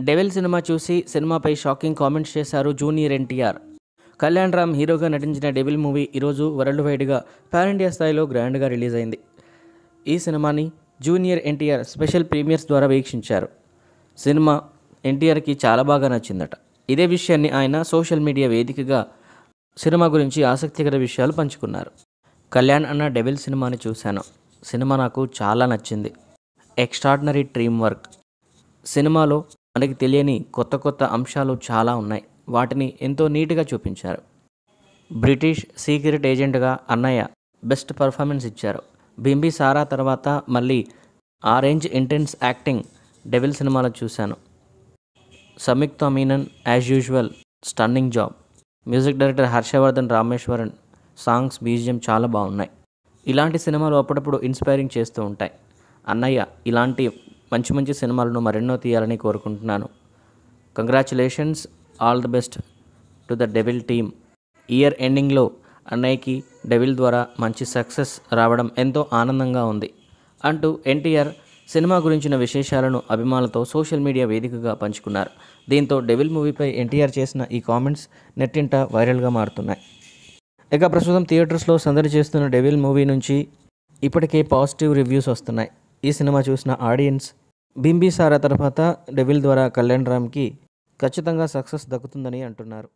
Devil cinema చూసి సినిమాపై shocking comments చేశారు జూనియర్ ఎన్టీఆర్. కళ్యాణ్ రామ్ హీరోగా నటించిన డెవిల్ మూవీ ఈరోజు వరల్డ్ వైడ్గా పాన్ ఇండియా స్థాయిలో గ్రాండ్గా రిలీజ్ అయింది. ఈ సినిమాని జూనియర్ ఎన్టీఆర్ స్పెషల్ ప్రీమియర్స్ ద్వారా వీక్షించారు. సినిమా ఎన్టీఆర్కి చాలా బాగా నచ్చిందట. ఇదే విషయాన్ని ఆయన సోషల్ మీడియా వేదికగా సినిమా గురించి ఆసక్తికర విషయాలు పంచుకున్నారు. కళ్యాణ్ అన్న డెవిల్ సినిమాని చూశాను. సినిమా నాకు చాలా నచ్చింది. Extraordinary team work. సినిమాలో మనకి తెలియని కొత్త కొత్త అంశాలు చాలా ఉన్నాయి. వాటిని ఎంతో నీట్గా చూపించారు. బ్రిటిష్ సీక్రెట్ ఏజెంట్గా అన్నయ్య బెస్ట్ పర్ఫార్మెన్స్ ఇచ్చారు. బింబిసారా తర్వాత మళ్ళీ ఆ రేంజ్ ఇంటెన్స్ యాక్టింగ్ డెవిల్ సినిమాలో చూశాను. Samyuktha Menon as usual stunning job. Music director Harshavardhan Rameshwaran. Songs BGM చాలా బాగున్నాయి. ఇలాంటి సినిమాలు అప్పుడప్పుడు ఇన్స్పైరింగ్ చేస్తూ ఉంటాయి. అన్నయ్య ఇలాంటి మంచి మంచి సినిమాలను మరెన్నో తీయాలని కోరుకుంటున్నాను. Congratulations, all the best to the devil team. Year ఎండింగ్లో అన్నయ్యకి డెవిల్ ద్వారా మంచి సక్సెస్ రావడం ఎంతో ఆనందంగా ఉంది అంటూ ఎన్టీఆర్ సినిమా గురించిన విశేషాలను అభిమానులతో సోషల్ మీడియా వేదికగా పంచుకున్నారు. దీంతో డెవిల్ మూవీపై ఎన్టీఆర్ చేసిన ఈ కామెంట్స్ నెట్టింట వైరల్గా మారుతున్నాయి. ఇక ప్రస్తుతం థియేటర్స్లో సందడి చేస్తున్న డెవిల్ మూవీ నుంచి ఇప్పటికే పాజిటివ్ రివ్యూస్ వస్తున్నాయి. ఈ సినిమా చూసిన ఆడియన్స్ బింబిసారా తర్వాత డెవిల్ ద్వారా కళ్యాణ్ రామ్కి ఖచ్చితంగా సక్సెస్ దక్కుతుందని అంటున్నారు.